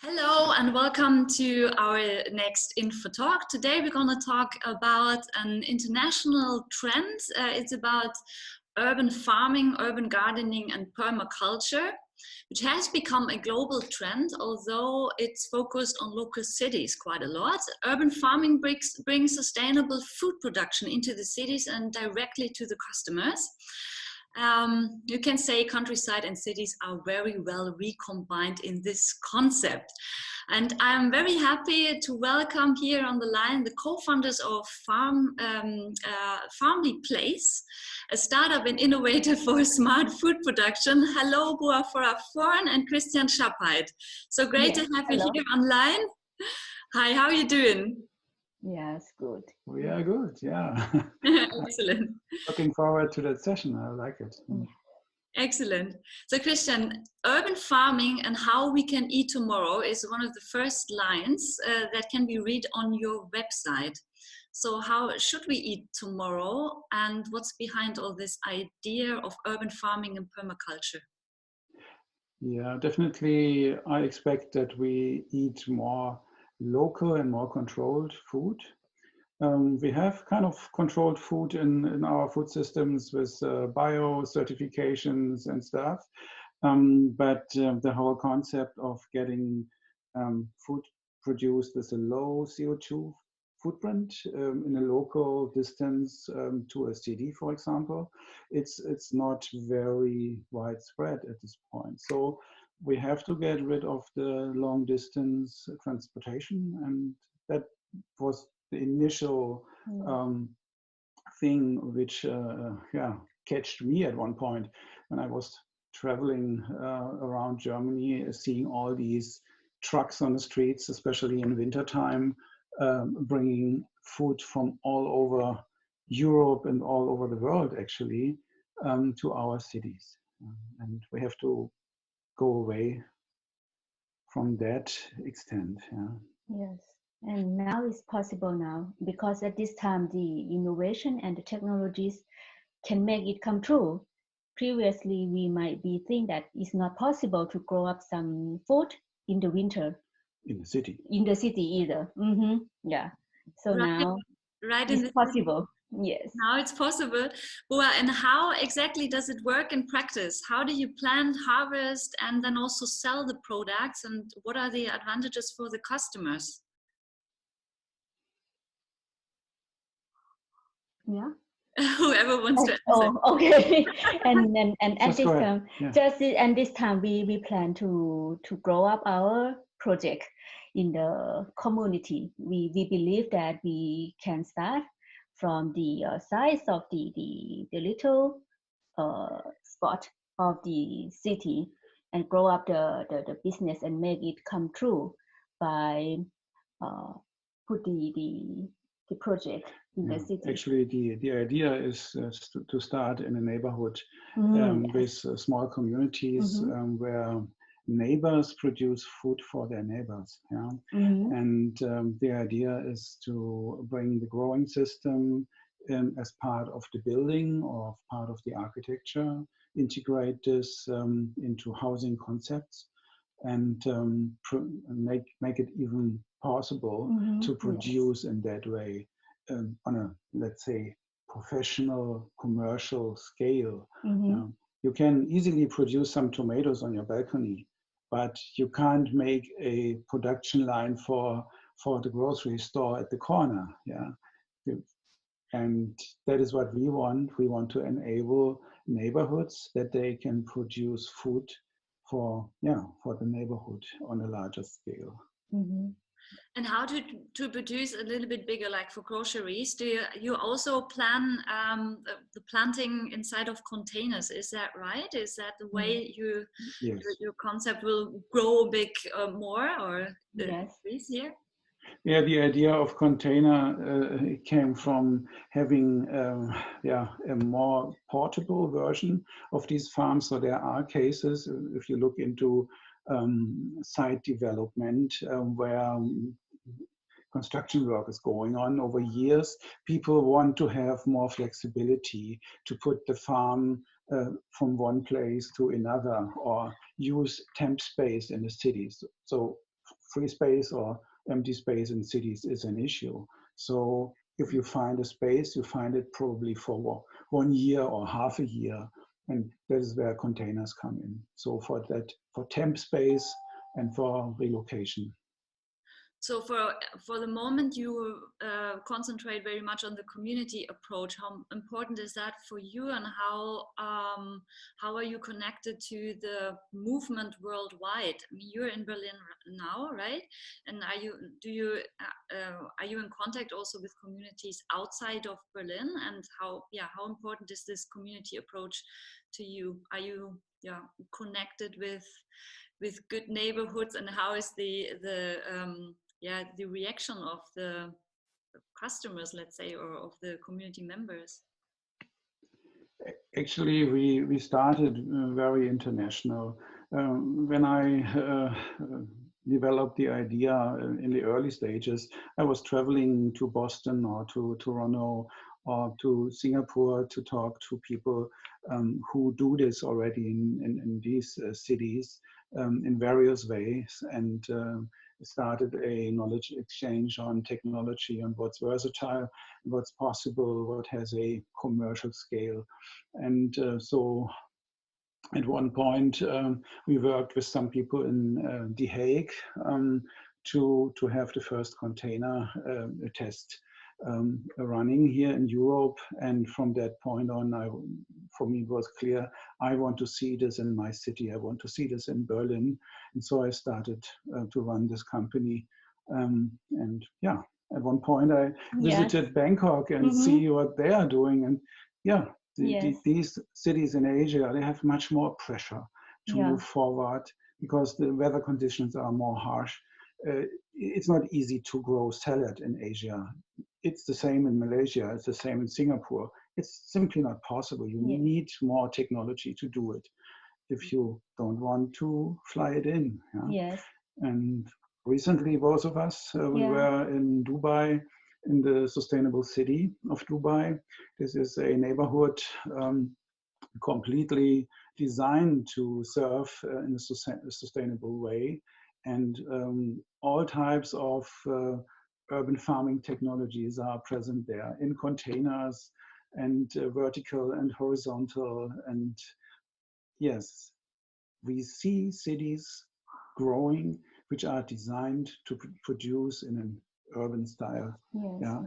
Hello and welcome to our next InfraTalk. Today we're going to talk about an international trend. It's about urban farming, urban gardening and permaculture, which has become a global trend, although it's focused on local cities quite a lot. Urban farming brings sustainable food production into the cities and directly to the customers. You can say countryside and cities are very well recombined in this concept. And I'm very happy to welcome here on the line the co-founders of Farmlyplace, a startup and innovator for smart food production. Hello, Buaboon Phoraphorn and Christian Schappeit. So great to have you here online. Hi, how are you doing? Yes, good. We are good, yeah. Excellent. Looking forward to that session. I like it. Excellent. So Christian, urban farming and how we can eat tomorrow is one of the first lines that can be read on your website. So how should we eat tomorrow and what's behind all this idea of urban farming and permaculture? Yeah, definitely. I expect that we eat more local and more controlled food. We have kind of controlled food in our food systems with bio certifications and stuff. But the whole concept of getting food produced with a low CO2 footprint in a local distance to a city, for example, it's not very widespread at this point. So we have to get rid of the long distance transportation, and that was the initial thing which catched me at one point when I was traveling around Germany, seeing all these trucks on the streets, especially in wintertime, bringing food from all over Europe and all over the world, actually, to our cities. And we have to go away from that extent. Yeah. Yes, and now it's possible now, because at this time the innovation and the technologies can make it come true. Previously, we might be think that it's not possible to grow up some food in the winter. In the city. In the city either. Yeah. So now it's possible. Yes. Now it's possible. Bua, and how exactly does it work in practice? How do you plant, harvest, and then also sell the products? And what are the advantages for the customers? Yeah. Whoever wants to answer. Oh, okay. and at this time, yeah. this time we plan to grow up our project in the community. We believe that we can start from the size of the little spot of the city and grow up the business and make it come true by put the project in the city. Actually, the idea is to start in a neighborhood with small communities where neighbors produce food for their neighbors. Yeah? And the idea is to bring the growing system as part of the building or part of the architecture, integrate this into housing concepts, and make it even possible to produce in that way on a, let's say, professional commercial scale. You can easily produce some tomatoes on your balcony, but you can't make a production line for the grocery store at the corner. Yeah, and that is what we want. We want to enable neighborhoods that they can produce food for the neighborhood on a larger scale. And how to produce a little bit bigger, like for groceries? Do you also plan the planting inside of containers? Is that right? Is that the way your concept will grow big more, or increase here? Yeah, the idea of container came from having a more portable version of these farms. So there are cases, if you look into site development where construction work is going on over years, people want to have more flexibility to put the farm from one place to another or use temp space in the cities. So free space or empty space in cities is an issue. So if you find a space, you find it probably for 1 year or half a year, and that is where containers come in. So for temp space and for relocation. So for the moment, you concentrate very much on the community approach. How important is that for you, and how are you connected to the movement worldwide? I mean, you're in Berlin now, right? And are you in contact also with communities outside of Berlin? And how important is this community approach to you? Are you connected with good neighborhoods, and how is the reaction of the customers, let's say, or of the community members? Actually, we started very international. When I developed the idea in the early stages, I was traveling to Boston or to Toronto or to Singapore to talk to people who do this already in these cities in various ways, and started a knowledge exchange on technology and what's versatile, what's possible, what has a commercial scale. And so at one point we worked with some people in The Hague to have the first container test running here in Europe. And from that point on, for me it was clear, I want to see this in my city, I want to see this in Berlin. And so I started to run this company. And yeah, at one point I visited Bangkok and see what they are doing. And yeah, these cities in Asia, they have much more pressure to move forward because the weather conditions are more harsh. It's not easy to grow salad in Asia. It's the same in Malaysia, it's the same in Singapore. It's simply not possible. You need more technology to do it if you don't want to fly it in. Yes. And recently, both of us, we were in Dubai, in the sustainable city of Dubai. This is a neighborhood completely designed to serve in a sustainable way. And all types of urban farming technologies are present there in containers and vertical and horizontal. And yes, we see cities growing which are designed to produce in an urban style,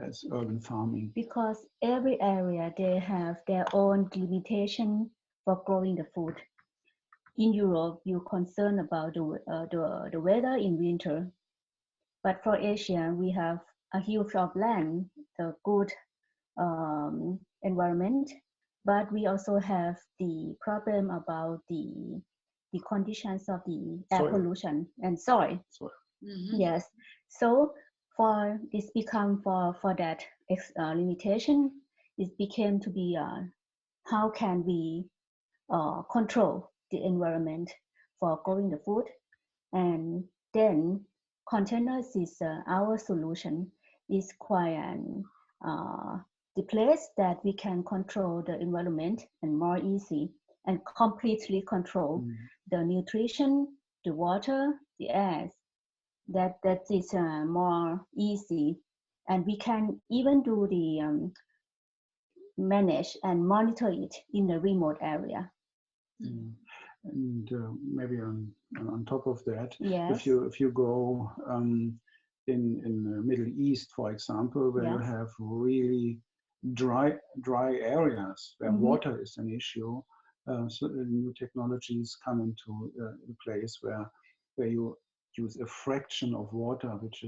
as urban farming. Because every area, they have their own limitation for growing the food. In Europe, you're concerned about the weather in winter. But for Asia, we have a huge of land, the good environment, but we also have the problem about the conditions of the air pollution and soil. Yes, so for this become for that limitation, it became to be how can we control the environment for growing the food, and then containers is our solution. Is quite the place that we can control the environment and more easy and completely control the nutrition, the water, the air. That is more easy, and we can even do the manage and monitor it in the remote area. And maybe on top of that, if you go in the Middle East, for example, where you have really dry areas where water is an issue, so new technologies come into place where you use a fraction of water, which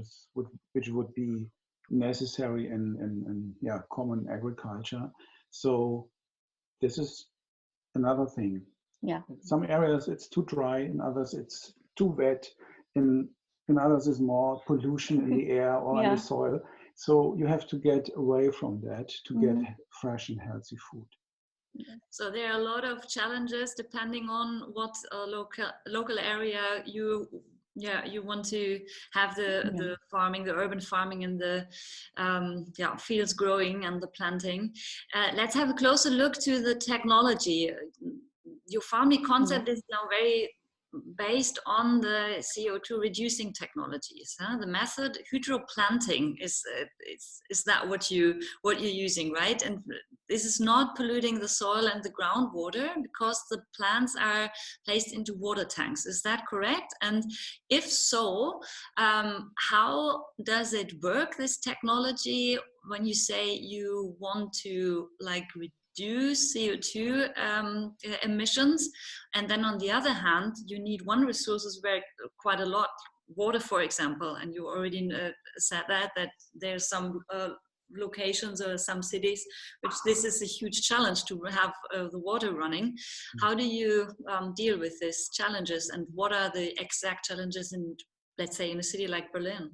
would be necessary in common agriculture. So this is another thing. In some areas it's too dry, in others it's too wet, in others is more pollution in the air or in the soil. So you have to get away from that to get fresh and healthy food. So there are a lot of challenges depending on what local area you want to have the farming, the urban farming, and the fields growing and the planting. Let's have a closer look to the technology. Your farming concept is now very based on the CO2 reducing technologies. The method hydroplanting is that what you're using, right? And this is not polluting the soil and the groundwater because the plants are placed into water tanks. Is that correct? And if so, how does it work, this technology, when you say you want to like reduce CO2 emissions, and then on the other hand you need one resources where quite a lot, water for example, and you already said that there's some locations or some cities which this is a huge challenge to have the water running. How do you deal with these challenges, and what are the exact challenges in, let's say, in a city like Berlin?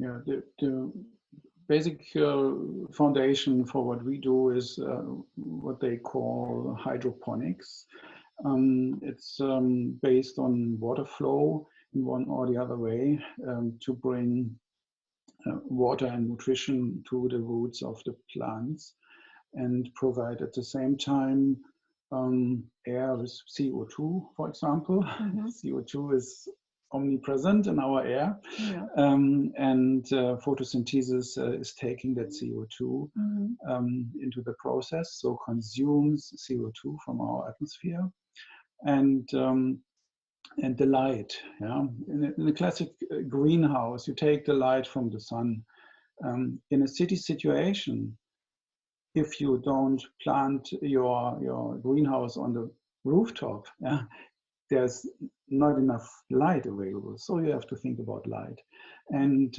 Yeah, the basic foundation for what we do is what they call hydroponics. It's based on water flow in one or the other way to bring water and nutrition to the roots of the plants and provide at the same time air with CO2, for example. CO2 is omnipresent in our air, and photosynthesis is taking that CO2 into the process, so consumes CO2 from our atmosphere, and the light. In a classic greenhouse, you take the light from the sun. In a city situation, if you don't plant your greenhouse on the rooftop, there's not enough light available, so you have to think about light. And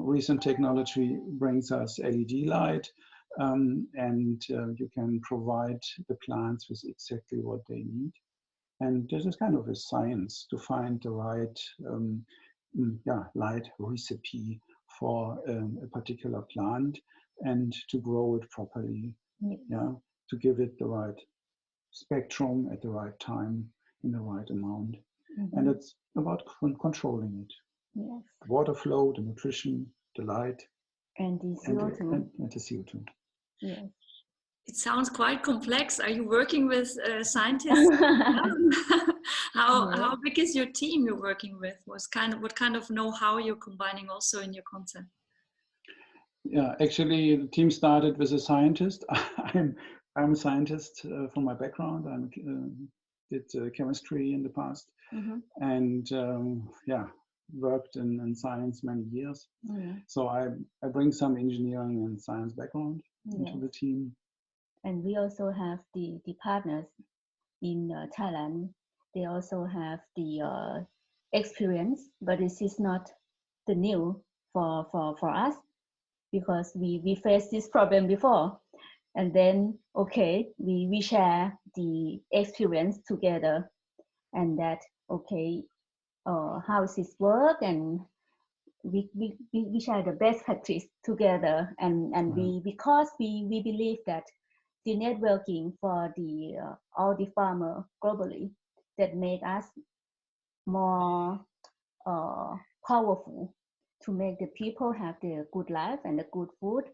recent technology brings us LED light, and you can provide the plants with exactly what they need. And this is kind of a science to find the right light recipe for a particular plant and to grow it properly, to give it the right spectrum at the right time in the right amount. And it's about controlling it. Yes. The water flow, the nutrition, the light, and the CO2. And the CO2. Yes. It sounds quite complex. Are you working with scientists? How big is your team you're working with? What kind of know-how you're combining also in your concept? Yeah, actually, the team started with a scientist. I'm a scientist from my background. I did chemistry in the past, and worked in science many years. So I bring some engineering and science background into the team. And we also have the partners in Thailand. They also have the experience, but this is not the new for us, because we faced this problem before. And then, we share the experience together, and that, how does this work? And we share the best practice together. And because we believe that the networking for all the farmers globally, that made us more powerful to make the people have the good life and the good food.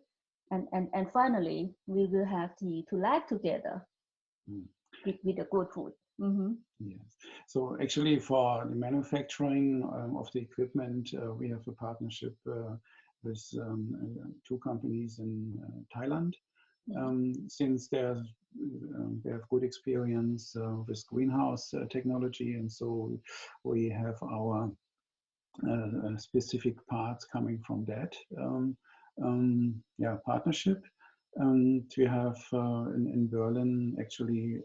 And finally, we will have to live together with the good food. Yes. So actually, for the manufacturing of the equipment, we have a partnership with two companies in Thailand. Since they have good experience with greenhouse technology, and so we have our specific parts coming from that partnership. And we have in Berlin actually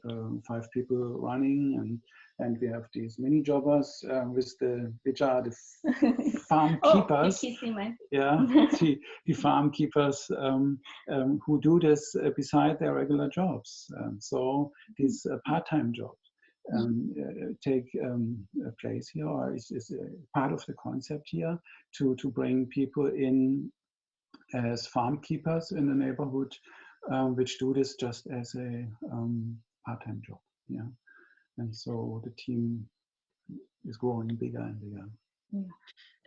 5 people running, and we have these mini jobbers which are the farm keepers. The farm keepers who do this beside their regular jobs. So these part-time jobs take place here, or is part of the concept here to bring people in as farm keepers in the neighborhood, which do this just as a part-time job. And so the team is growing bigger and bigger.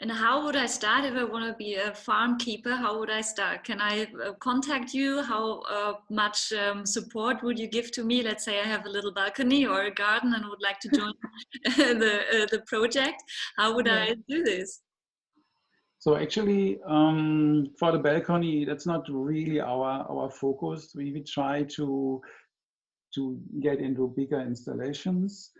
And how would I start if I want to be a farm keeper? How would I start? Can I contact you? How much support would you give to me? Let's say I have a little balcony or a garden and would like to join the project. How would I do this? So actually, for the balcony, that's not really our focus. We try to get into bigger installations.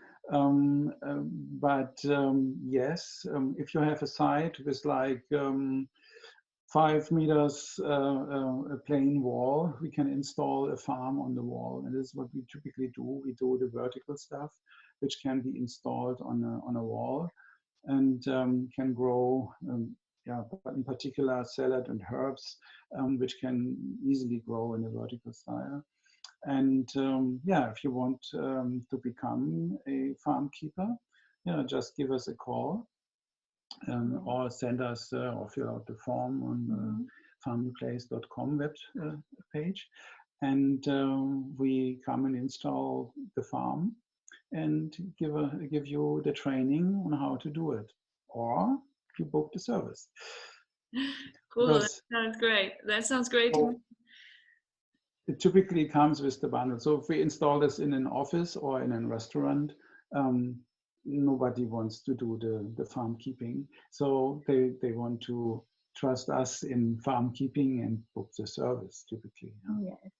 Yes, if you have a site with like 5 meters a plain wall, we can install a farm on the wall, and this is what we typically do. We do the vertical stuff, which can be installed on a wall, and can grow. But in particular, salad and herbs, which can easily grow in a vertical style. And if you want to become a farm keeper, just give us a call or send us or fill out the form on the farmlyplace.com web page, and we come and install the farm and give you the training on how to do it, or you book the service. Cool, that sounds great. That sounds great to me. It typically comes with the bundle. So if we install this in an office or in a restaurant, nobody wants to do the farm keeping. So they want to trust us in farm keeping and book the service typically. Yes.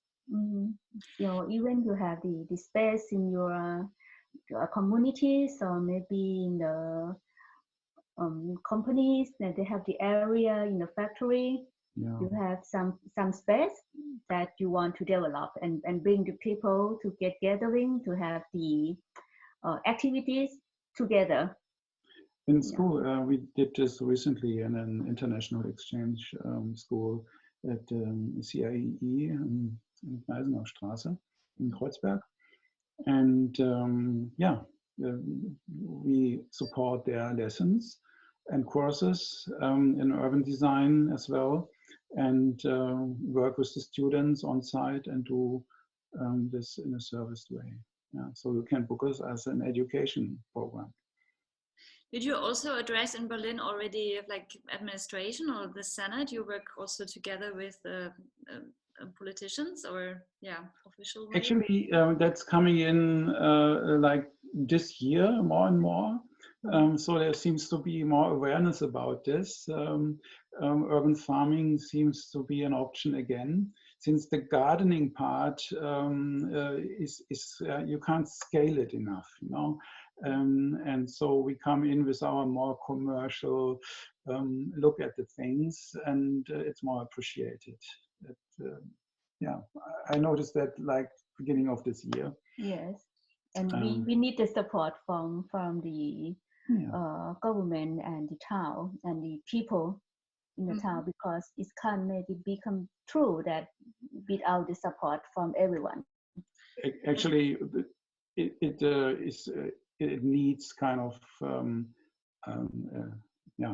Even you have the space in your communities, or maybe in the companies that they have the area in the factory. You have some space that you want to develop and bring the people to get gathering, to have the activities together. In school, we did this recently in an international exchange school at CIEE in Gneisenaustraße in Kreuzberg. And we support their lessons and courses in urban design as well, and work with the students on site and do this in a serviced way. So you can book us as an education program. Did you also address in Berlin already like administration or the Senate? You work also together with politicians or official way? Actually, that's coming in like this year more and more. So there seems to be more awareness about this. Urban farming seems to be an option again, since the gardening part is you can't scale it enough, and so we come in with our more commercial look at the things, and it's more appreciated. I noticed that like beginning of this year. Yes, and we need the support from the government and the town and the people in the town, because it can't maybe become true that without the support from everyone. Actually, it needs kind of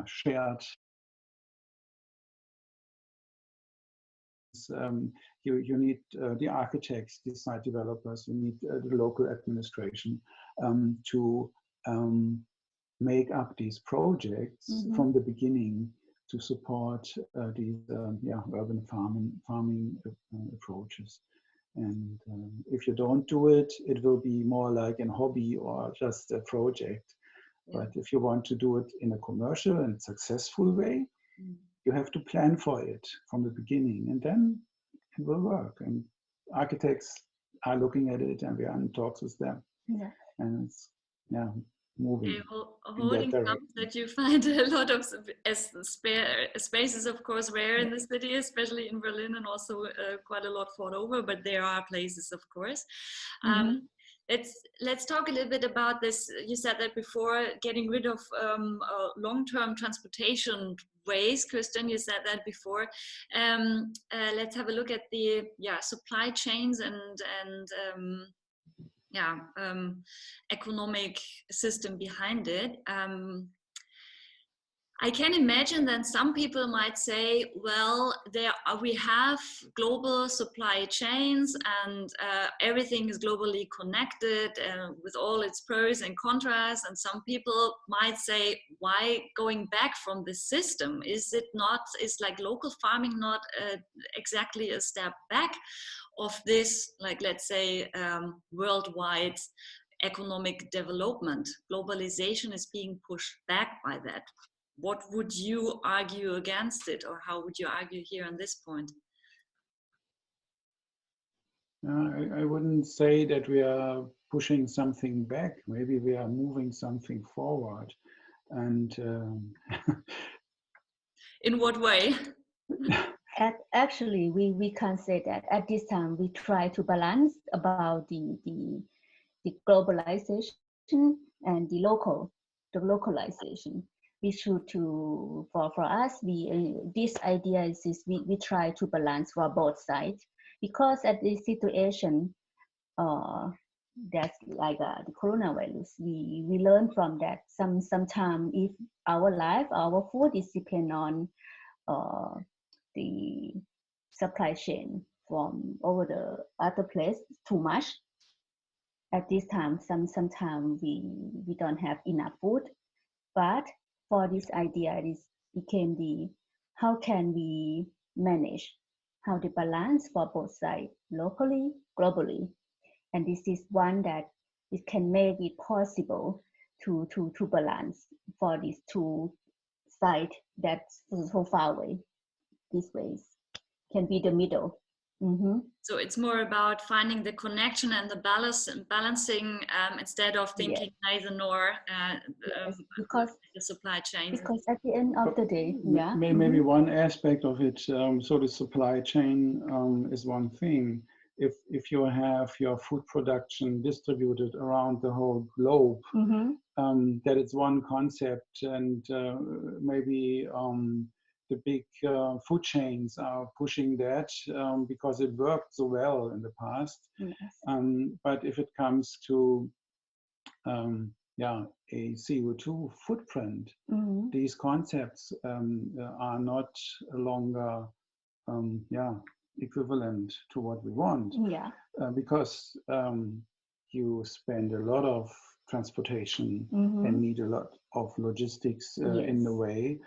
shared. You need the architects, the site developers, you need the local administration to make up these projects from the beginning to support these urban farming approaches. And if you don't do it, it will be more like a hobby or just a project. But if you want to do it in a commercial and successful way, you have to plan for it from the beginning, and then it will work. And architects are looking at it, and we are in talks with them. And it's moving. Holding up that you find a lot of spaces, of course, rare in the city, especially in Berlin, and also quite a lot fought over, but there are places, of course. Let's talk a little bit about this. You said that before, getting rid of long-term transportation ways. Christian, you said that before. Let's have a look at the supply chains and economic system behind it. I can imagine that some people might say, well, we have global supply chains and everything is globally connected with all its pros and contras. And some people might say, why going back from this system? Is like local farming not exactly a step back of this, like, let's say, worldwide economic development? Globalization is being pushed back by that. What would you argue against it, or how would you argue here on this point? I wouldn't say that we are pushing something back. Maybe we are moving something forward. And in what way? Actually, we can say that at this time we try to balance about the globalization and the localization. We should for us, this idea is we try to balance for both sides, because at this situation that's like the coronavirus, we learn from that sometime if our food is depend on the supply chain from over the other place too much. At this time, sometimes we don't have enough food. But for this idea, it became the how can we manage, how the balance for both sides, locally, globally. And this is one that it can make it possible to balance for these two sides that's so far away. These ways can be the middle. Mm-hmm. So it's more about finding the connection and the balancing instead of thinking neither nor because the supply chain. Because at the end of the day, maybe one aspect of it. So the supply chain is one thing. If you have your food production distributed around the whole globe, that is one concept, and maybe the big food chains are pushing that because it worked so well in the past. Yes. But if it comes to a CO2 footprint, these concepts are not longer equivalent to what we want. Yeah. Because you spend a lot of transportation and need a lot of logistics in the way.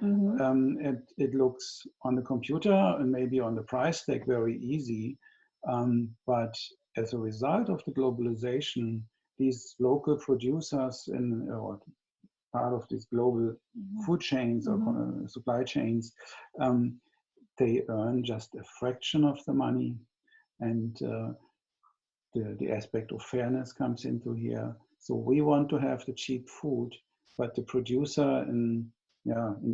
It looks on the computer and maybe on the price tag very easy, but as a result of the globalization, these local producers or part of these global food chains or supply chains, they earn just a fraction of the money, and the aspect of fairness comes into here. So we want to have the cheap food, but the producer in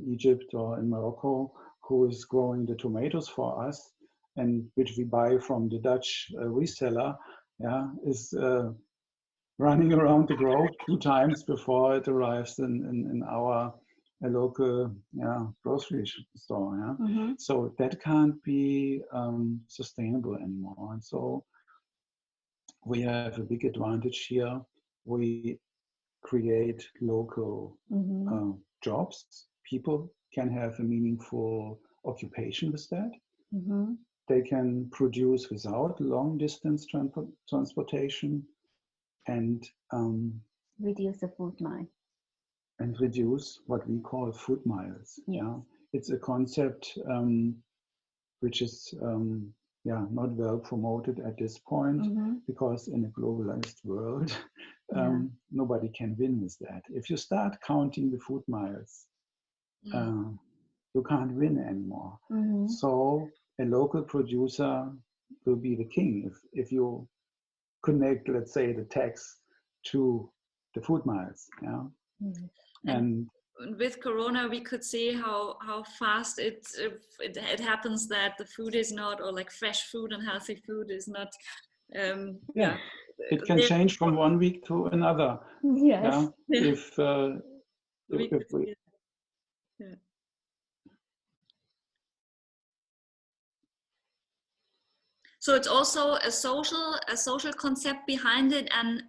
Egypt or in Morocco, who is growing the tomatoes for us, and which we buy from the Dutch reseller, is running around the globe 2 times before it arrives in our local grocery store. So that can't be sustainable anymore. And so we have a big advantage here. We create local jobs. People can have a meaningful occupation with that. They can produce without long distance transportation and reduce the food mile. And reduce what we call food miles. It's a concept which is not well promoted at this point, because in a globalized world, nobody can win with that. If you start counting the food miles, you can't win anymore. So a local producer will be the king if you connect, let's say, the tax to the food miles. And with Corona, we could see how fast it happens that the food is not, or like fresh food and healthy food is not. It can change from one week to another. Yes. If So it's also a social concept behind it, and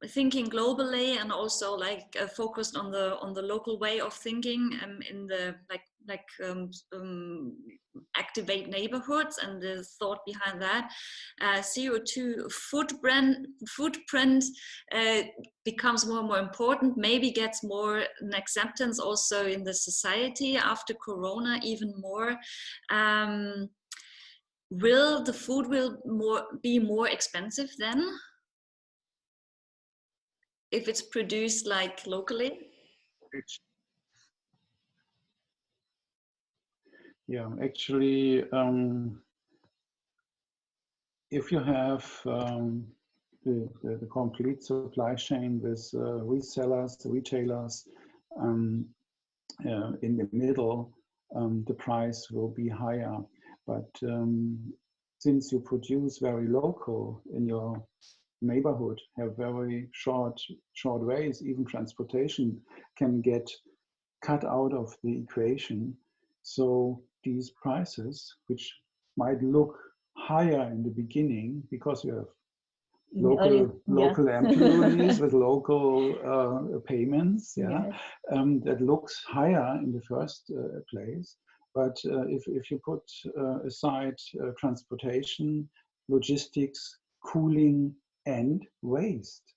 thinking globally, and also like focused on the local way of thinking, in the activate neighborhoods, and the thought behind that. CO2 footprint becomes more and more important, maybe gets more an acceptance also in the society after Corona, even more. Will the food be more expensive then if it's produced like locally? Yeah, actually, if you have the complete supply chain with resellers, retailers in the middle, the price will be higher. But since you produce very local in your neighborhood, have very short ways, even transportation can get cut out of the equation. So these prices, which might look higher in the beginning because you have local employees with local payments, that looks higher in the first place. But if you put aside transportation, logistics, cooling, and waste,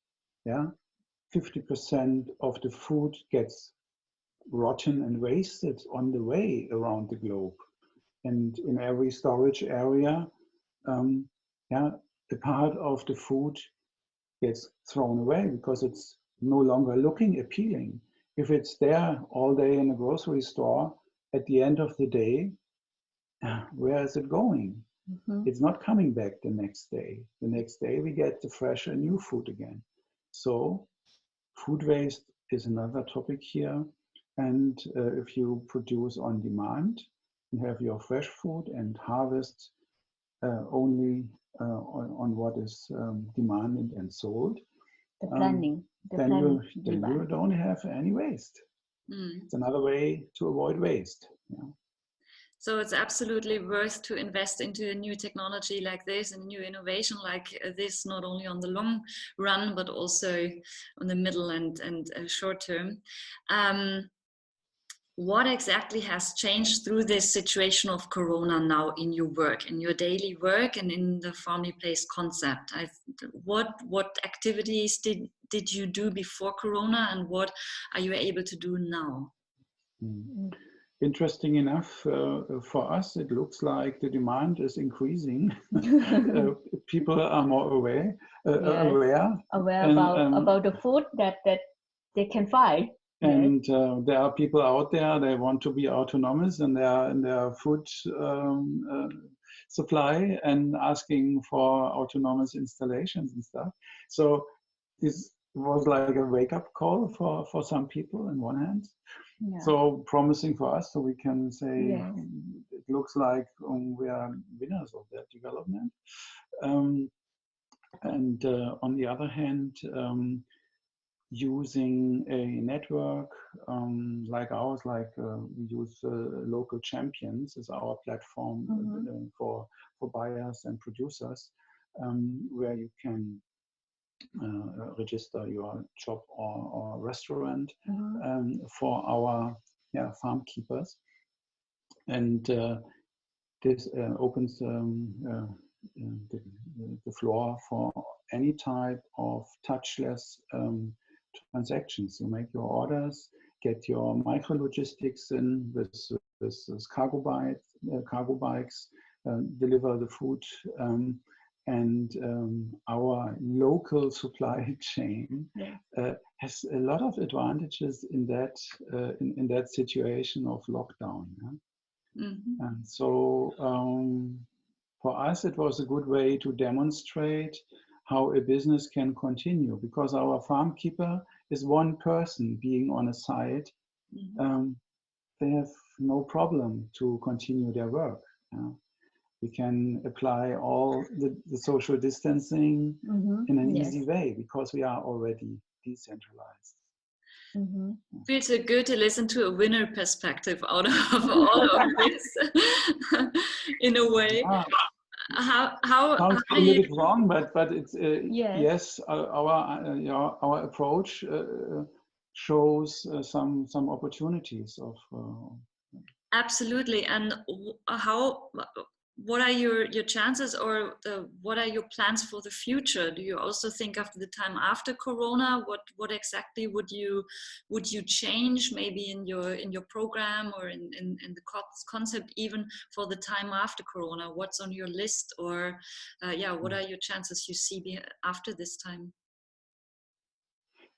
50% of the food gets rotten and wasted on the way around the globe. And in every storage area, a part of the food gets thrown away because it's no longer looking appealing. If it's there all day in a grocery store, at the end of the day, where is it going? It's not coming back the next day. The next day we get the fresh and new food again. So food waste is another topic here. And if you produce on demand and have your fresh food and harvest only on what is demanded and sold, then you don't have any waste. It's another way to avoid waste. So it's absolutely worth to invest into a new technology like this and new innovation like this, not only on the long run, but also on the middle and short term. What exactly has changed through this situation of Corona now in your work, in your daily work, and in the Farmlyplace concept? What activities did you do before Corona, and what are you able to do now? Interesting enough, for us, it looks like the demand is increasing. People are more aware about the food that they can find. And there are people out there, they want to be autonomous in their food supply and asking for autonomous installations and stuff. So this was like a wake-up call for some people on one hand. So promising for us, so we can say it looks like we are winners of that development. And on the other hand, using a network like ours, we use local champions as our platform for buyers and producers, where you can register your shop or restaurant for our farm keepers, and this opens the floor for any type of touchless transactions. You make your orders, get your micro logistics in with cargo bikes, deliver the food, and our local supply chain has a lot of advantages in that situation of lockdown. And so for us, it was a good way to demonstrate how a business can continue, because our farm keeper is one person being on a site. They have no problem to continue their work. We can apply all the social distancing in an easy way because we are already decentralized. Feels good to listen to a winner perspective out of all of this in a way. How sounds do a little you... bit wrong, but it's yes, our approach shows some opportunities of Absolutely. And what are your chances, or what are your plans for the future? Do you also think after the time after Corona, what exactly would you change, maybe in your program, or in the concept even for the time after Corona? What's on your list, or what are your chances you see after this time?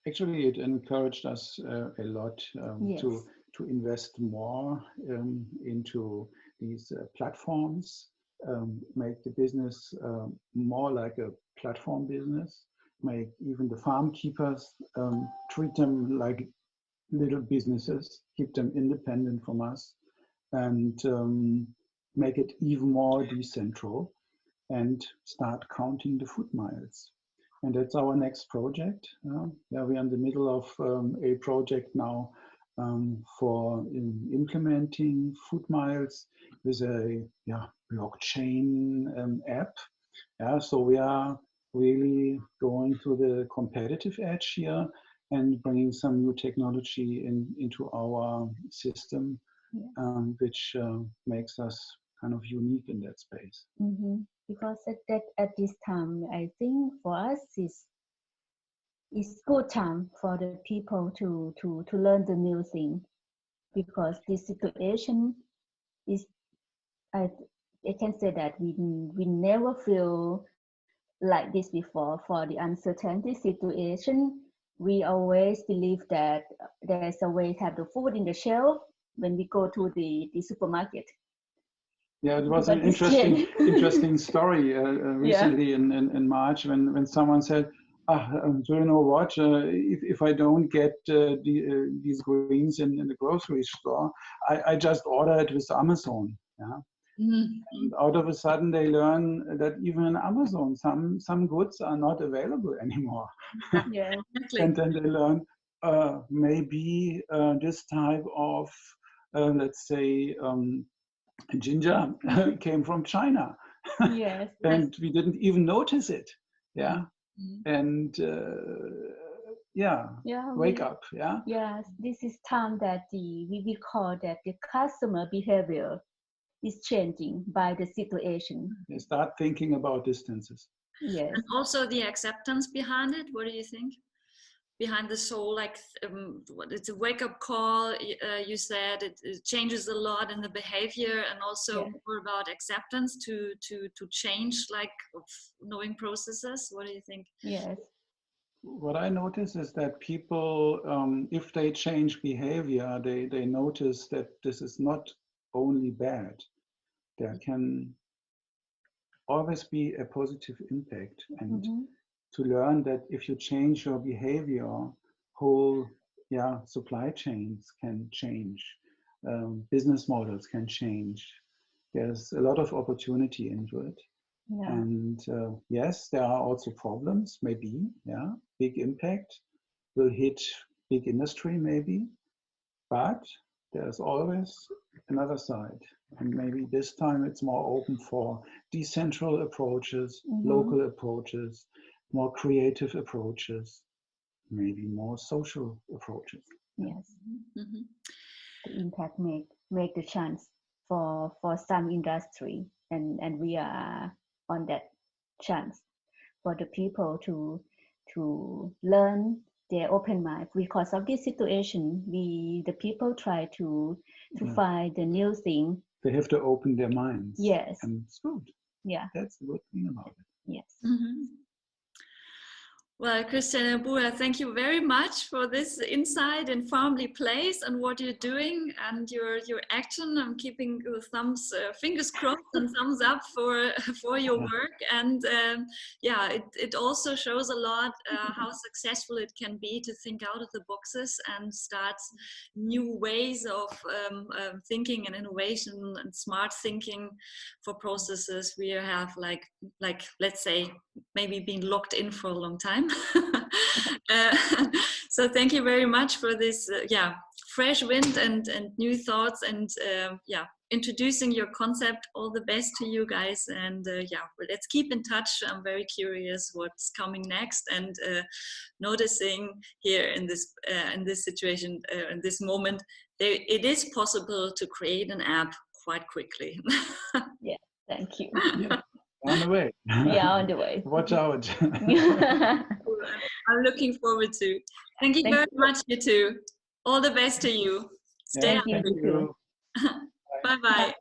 Actually, it encouraged us a lot yes. to invest more into these platforms, make the business more like a platform business, make even the farm keepers treat them like little businesses, keep them independent from us, and make it even more decentral, and start counting the food miles. And that's our next project. Yeah, we're in the middle of a project now for implementing food miles with a blockchain app. Yeah, so we are really going to the competitive edge here and bringing some new technology into our system, which makes us kind of unique in that space. Because at this time, I think for us it's good time for the people to learn the new thing, because this situation is, I can say that we never feel like this before. For the uncertainty situation, we always believe that there's a way to have the food in the shelf when we go to the supermarket. Yeah, it was an interesting story recently in March when someone said, do you know what, if I don't get these greens in the grocery store, I just order it with Amazon. Yeah. And out of a sudden they learn that even in Amazon some goods are not available anymore. Yeah, exactly. And then they learn maybe this type of let's say ginger came from China. Yes. And we didn't even notice it. Yeah. And wake up. Yeah. Yes, this is time that we call that the customer behavior is changing by the situation. They start thinking about distances. Yes. And also the acceptance behind it. What do you think? Behind this whole, like, it's a wake-up call. You said it changes a lot in the behavior, and also more about acceptance to change, like, of knowing processes. What do you think? Yes. What I notice is that people, if they change behavior, they notice that this is not only bad. There can always be a positive impact, and to learn that if you change your behavior, whole supply chains can change, business models can change. There's a lot of opportunity into it. Yeah. And yes, there are also problems, maybe, big impact will hit big industry maybe, but there's always another side. And maybe this time it's more open for decentral approaches, local approaches, more creative approaches, maybe more social approaches. Yes. The impact make the chance for some industry, and we are on that chance for the people to learn their open mind. Because of this situation, the people try to find the new thing. They have to open their minds. Yes. And it's good. Yeah. That's the good thing about it. Yes. Well, Christian and Bua, thank you very much for this insight in Farmlyplace and what you're doing and your action. I'm keeping thumbs, fingers crossed and thumbs up for your work. And it also shows a lot how successful it can be to think out of the boxes and start new ways of thinking and innovation and smart thinking for processes we have like let's say maybe been locked in for a long time. So thank you very much for this, fresh wind and new thoughts, and introducing your concept. All the best to you guys, and let's keep in touch. I'm very curious what's coming next, and noticing here in this situation, in this moment, it is possible to create an app quite quickly. Yeah, thank you. Yeah, on the way. Yeah, on the way. Watch out. I'm looking forward to. Thank you very much, you two. All the best to you. Stay Yeah, up. thank you. Bye bye.